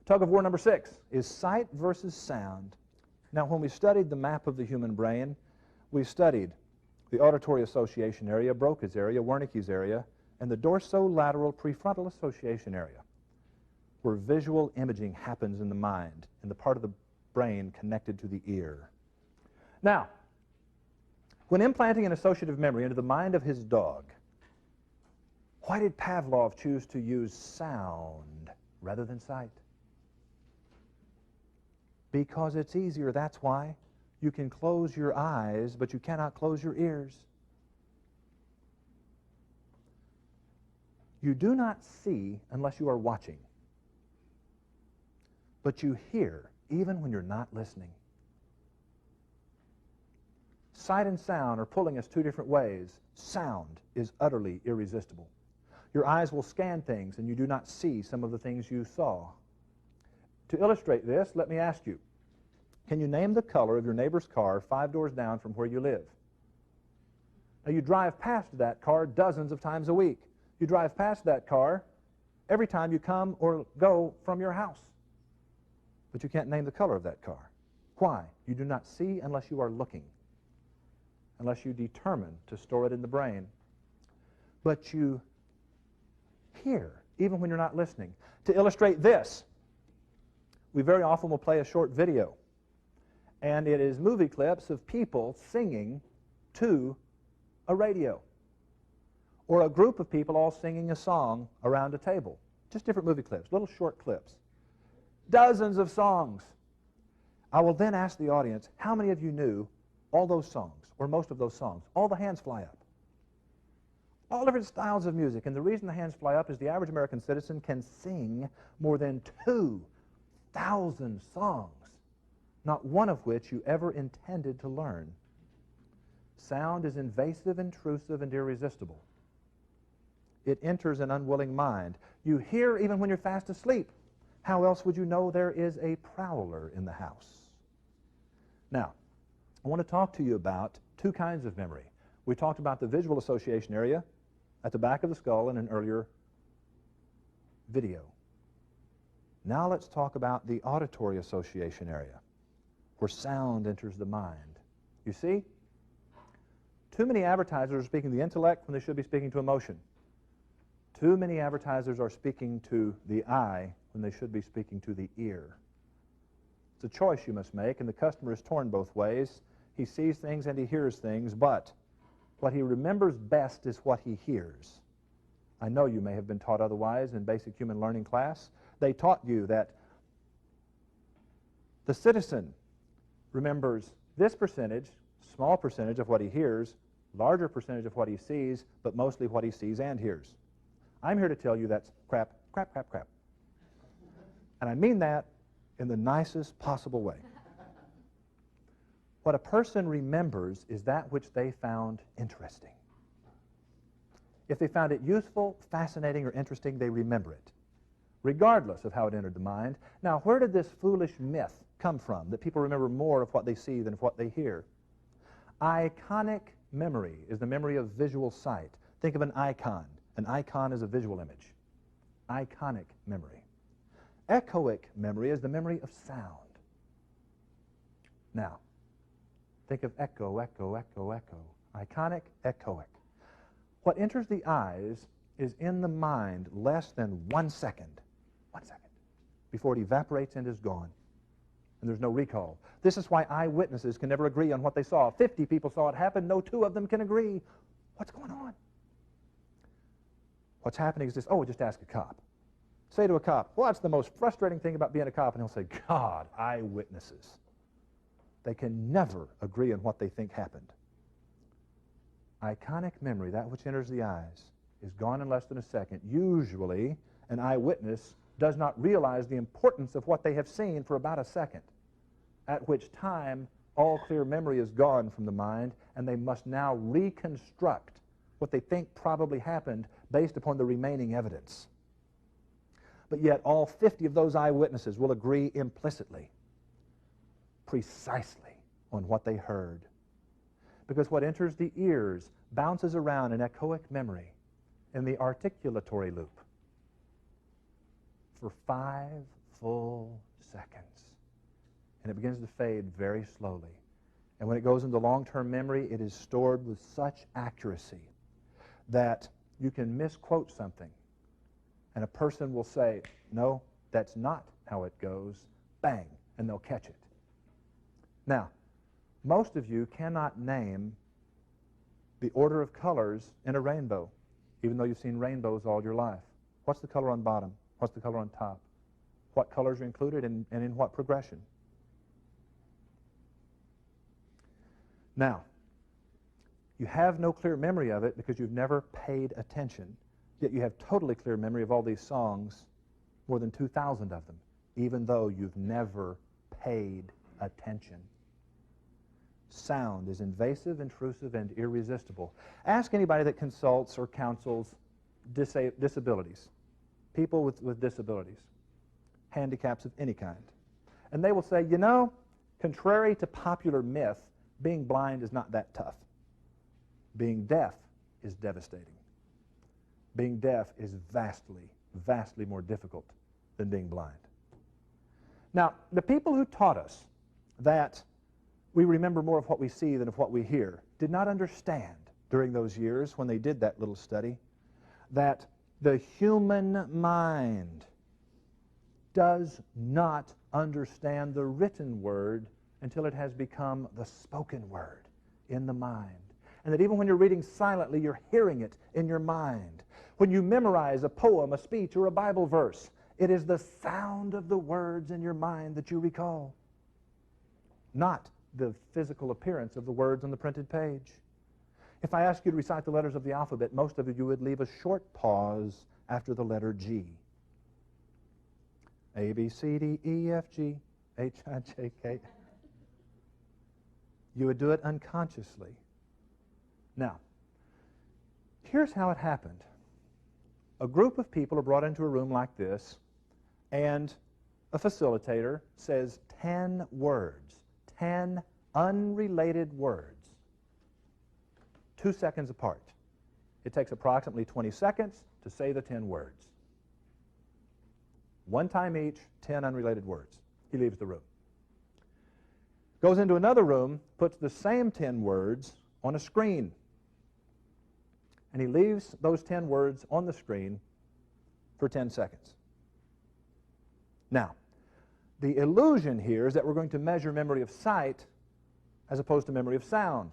Tug of war number 6 is sight versus sound. Now, when we studied the map of the human brain, we studied the auditory association area, Broca's area, Wernicke's area, and the dorsolateral prefrontal association area, where visual imaging happens in the mind, in the part of the brain connected to the ear. Now, when implanting an associative memory into the mind of his dog, why did Pavlov choose to use sound rather than sight? Because it's easier, that's why. You can close your eyes, but you cannot close your ears. You do not see unless you are watching, but you hear even when you're not listening. Sight and sound are pulling us two different ways. Sound is utterly irresistible. Your eyes will scan things and you do not see some of the things you saw. To illustrate this, let me ask you, can you name the color of your neighbor's car 5 doors down from where you live? Now, you drive past that car dozens of times a week. You drive past that car every time you come or go from your house. But you can't name the color of that car. Why? You do not see unless you are looking, unless you determine to store it in the brain. But you hear, even when you're not listening. To illustrate this, we very often will play a short video, and it is movie clips of people singing to a radio, or a group of people all singing a song around a table. Just different movie clips, little short clips. Dozens of songs. I will then ask the audience, how many of you knew all those songs, or most of those songs? All the hands fly up. All different styles of music, and the reason the hands fly up is the average American citizen can sing more than 2,000 songs, not one of which you ever intended to learn. Sound is invasive, intrusive, and irresistible. It enters an unwilling mind. You hear even when you're fast asleep. How else would you know there is a prowler in the house? Now, I want to talk to you about two kinds of memory. We talked about the visual association area at the back of the skull in an earlier video. Now let's talk about the auditory association area, where sound enters the mind. You see, too many advertisers are speaking to the intellect when they should be speaking to emotion. Too many advertisers are speaking to the eye when they should be speaking to the ear. It's a choice you must make, and the customer is torn both ways. He sees things and he hears things, but what he remembers best is what he hears. I know you may have been taught otherwise in basic human learning class. They taught you that the citizen remembers this percentage, small percentage of what he hears, larger percentage of what he sees, but mostly what he sees and hears. I'm here to tell you that's crap, crap, crap, crap. And I mean that in the nicest possible way. What a person remembers is that which they found interesting. If they found it useful, fascinating, or interesting, they remember it, regardless of how it entered the mind. Now, where did this foolish myth come from, that people remember more of what they see than of what they hear? Iconic memory is the memory of visual sight. Think of an icon. An icon is a visual image. Iconic memory. Echoic memory is the memory of sound. Now, think of echo, echo, echo, echo. Iconic, echoic. What enters the eyes is in the mind less than 1 second, before it evaporates and is gone. And there's no recall. This is why eyewitnesses can never agree on what they saw. 50 people saw it happen, no 2 of them can agree. What's going on? What's happening is this, oh, just ask a cop. Say to a cop, well, that's the most frustrating thing about being a cop, and he'll say, God, eyewitnesses. They can never agree on what they think happened. Iconic memory, that which enters the eyes, is gone in less than a second. Usually, an eyewitness does not realize the importance of what they have seen for about a second, at which time all clear memory is gone from the mind, and they must now reconstruct what they think probably happened based upon the remaining evidence. But yet all 50 of those eyewitnesses will agree implicitly, precisely, on what they heard. Because what enters the ears bounces around in echoic memory in the articulatory loop for 5 full seconds. And it begins to fade very slowly. And when it goes into long-term memory, it is stored with such accuracy that you can misquote something. And a person will say, no, that's not how it goes. Bang, and they'll catch it. Now, most of you cannot name the order of colors in a rainbow, even though you've seen rainbows all your life. What's the color on bottom? What's the color on top? What colors are included and in what progression? Now, you have no clear memory of it because you've never paid attention, yet you have totally clear memory of all these songs, more than 2,000 of them, even though you've never paid attention. Sound is invasive, intrusive, and irresistible. Ask anybody that consults or counsels disabilities, people with disabilities, handicaps of any kind. And they will say, you know, contrary to popular myth, being blind is not that tough. Being deaf is devastating. Being deaf is vastly, vastly more difficult than being blind. Now, the people who taught us that we remember more of what we see than of what we hear did not understand during those years when they did that little study that the human mind does not understand the written word until it has become the spoken word in the mind. And that even when you're reading silently, you're hearing it in your mind. When you memorize a poem, a speech, or a Bible verse, it is the sound of the words in your mind that you recall, not the physical appearance of the words on the printed page. If I ask you to recite the letters of the alphabet, most of you would leave a short pause after the letter G. A, B, C, D, E, F, G, H, I, J, K. You would do it unconsciously. Now, here's how it happened. A group of people are brought into a room like this, and a facilitator says 10 words, 10 unrelated words, 2 seconds apart. It takes approximately 20 seconds to say the 10 words. One time each, 10 unrelated words. He leaves the room. Goes into another room, puts the same 10 words on a screen. And he leaves those 10 words on the screen for 10 seconds. Now, the illusion here is that we're going to measure memory of sight as opposed to memory of sound.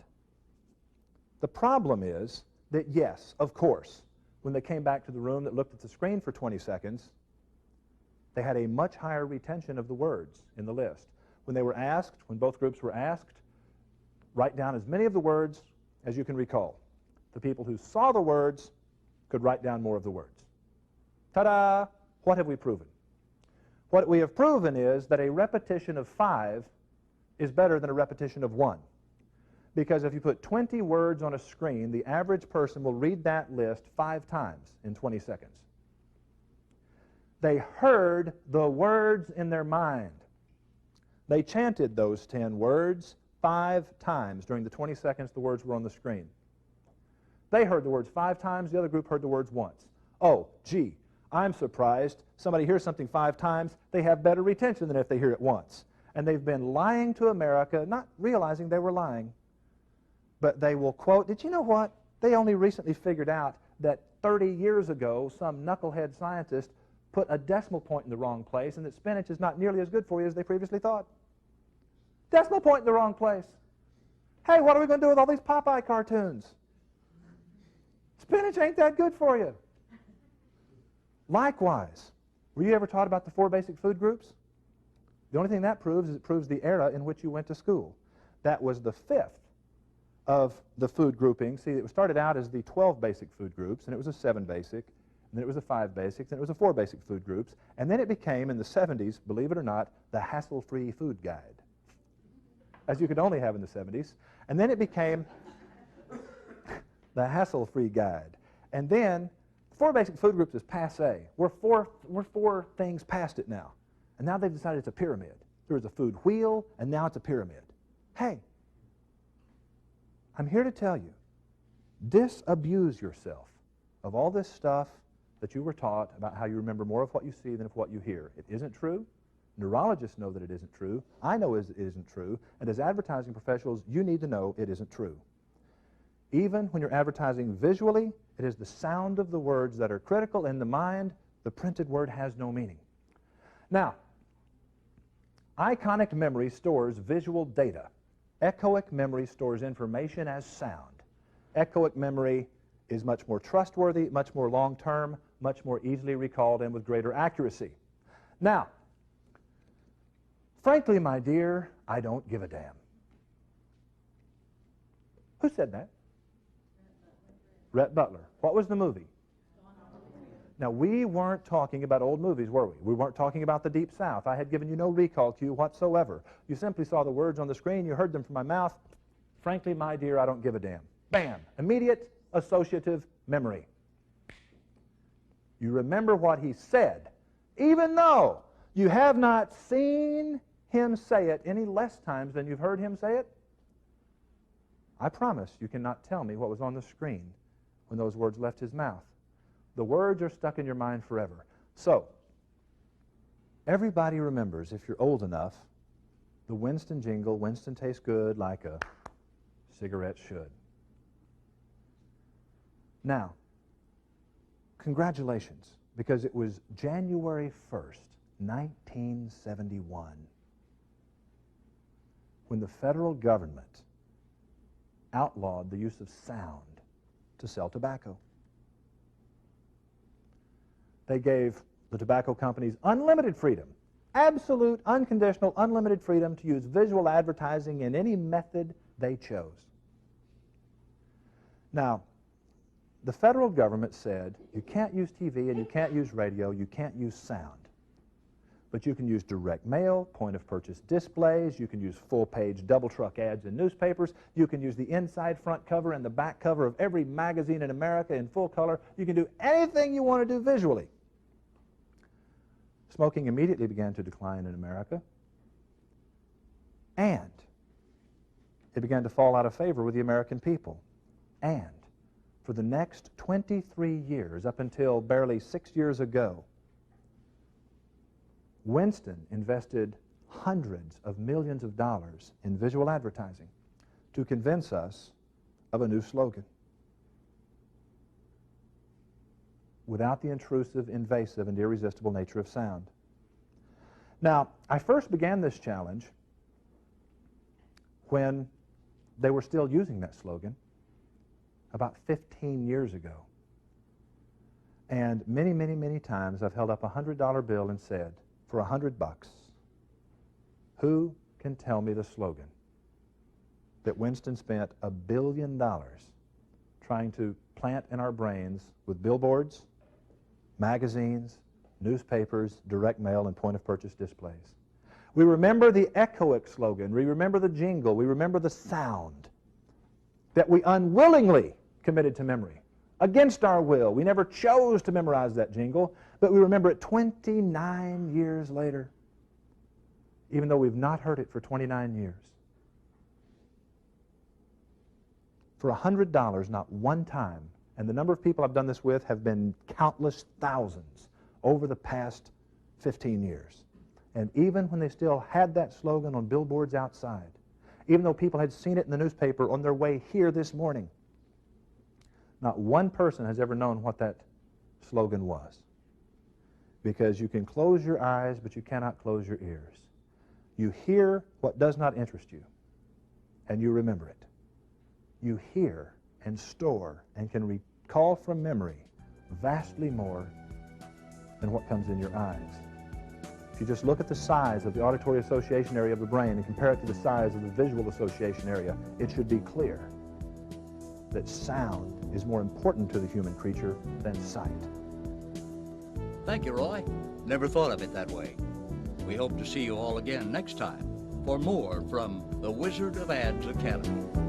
The problem is that, yes, of course, when they came back to the room that looked at the screen for 20 seconds, they had a much higher retention of the words in the list. When they were asked, when both groups were asked, write down as many of the words as you can recall. The people who saw the words could write down more of the words. Ta-da! What have we proven? What we have proven is that a repetition of 5 is better than a repetition of 1. Because if you put 20 words on a screen, the average person will read that list 5 times in 20 seconds. They heard the words in their mind. They chanted those 10 words 5 times during the 20 seconds the words were on the screen. They heard the words 5 times, the other group heard the words once. Oh, gee, I'm surprised. Somebody hears something 5 times, they have better retention than if they hear it once. And they've been lying to America, not realizing they were lying. But they will quote, did you know what? They only recently figured out that 30 years ago, some knucklehead scientist put a decimal point in the wrong place and that spinach is not nearly as good for you as they previously thought. Decimal point in the wrong place. Hey, what are we going to do with all these Popeye cartoons? Spinach ain't that good for you. Likewise, were you ever taught about the 4 basic food groups? The only thing that proves is it proves the era in which you went to school. That was the 5th of the food grouping. See, it started out as the 12 basic food groups, and it was a 7 basic, and then it was a 5 basics, and it was a 4 basic food groups, and then it became, in the 70s, believe it or not, the hassle-free food guide, as you could only have in the 70s. And then it became the hassle-free guide. And then 4 basic food groups is passé. We're four things past it now. And now they've decided it's a pyramid. There was a food wheel, and now it's a pyramid. Hey, I'm here to tell you, disabuse yourself of all this stuff that you were taught about how you remember more of what you see than of what you hear. It isn't true. Neurologists know that it isn't true. I know it isn't true. And as advertising professionals, you need to know it isn't true. Even when you're advertising visually, it is the sound of the words that are critical. In the mind, the printed word has no meaning. Now, iconic memory stores visual data. Echoic memory stores information as sound. Echoic memory is much more trustworthy, much more long-term, much more easily recalled, and with greater accuracy. Now, frankly, my dear, I don't give a damn. Who said that? Rhett Butler. What was the movie? Now, we weren't talking about old movies, were we? We weren't talking about the Deep South. I had given you no recall cue whatsoever. You simply saw the words on the screen. You heard them from my mouth. Frankly, my dear, I don't give a damn. Bam! Immediate associative memory. You remember what he said, even though you have not seen him say it any less times than you've heard him say it. I promise you cannot tell me what was on the screen when those words left his mouth. The words are stuck in your mind forever. So, everybody remembers, if you're old enough, the Winston jingle, Winston tastes good like a cigarette should. Now, congratulations, because it was January 1st, 1971, when the federal government outlawed the use of sound to sell tobacco. They gave the tobacco companies unlimited freedom, absolute, unconditional, unlimited freedom to use visual advertising in any method they chose. Now, the federal government said you can't use TV and you can't use radio, you can't use sound. But you can use direct mail, point-of-purchase displays, you can use full-page double-truck ads in newspapers, you can use the inside front cover and the back cover of every magazine in America in full color. You can do anything you want to do visually. Smoking immediately began to decline in America, and it began to fall out of favor with the American people. And for the next 23 years, up until barely 6 years ago, Winston invested hundreds of millions of dollars in visual advertising to convince us of a new slogan. Without the intrusive, invasive, and irresistible nature of sound. Now, I first began this challenge when they were still using that slogan about 15 years ago. And many, many, many times I've held up a $100 bill and said, for $100, who can tell me the slogan that Winston spent $1 billion trying to plant in our brains with billboards, magazines, newspapers, direct mail, and point-of-purchase displays? We remember the echoic slogan. We remember the jingle. We remember the sound that we unwillingly committed to memory. Against our will. We never chose to memorize that jingle, but we remember it 29 years later, even though we've not heard it for 29 years. For $100, not one time, and the number of people I've done this with have been countless thousands over the past 15 years. And even when they still had that slogan on billboards outside, even though people had seen it in the newspaper on their way here this morning, not one person has ever known what that slogan was. Because you can close your eyes, but you cannot close your ears. You hear what does not interest you, and you remember it. You hear and store and can recall from memory vastly more than what comes in your eyes. If you just look at the size of the auditory association area of the brain and compare it to the size of the visual association area, it should be clear that sound is more important to the human creature than sight. Thank you, Roy. Never thought of it that way. We hope to see you all again next time for more from the Wizard of Ads Academy.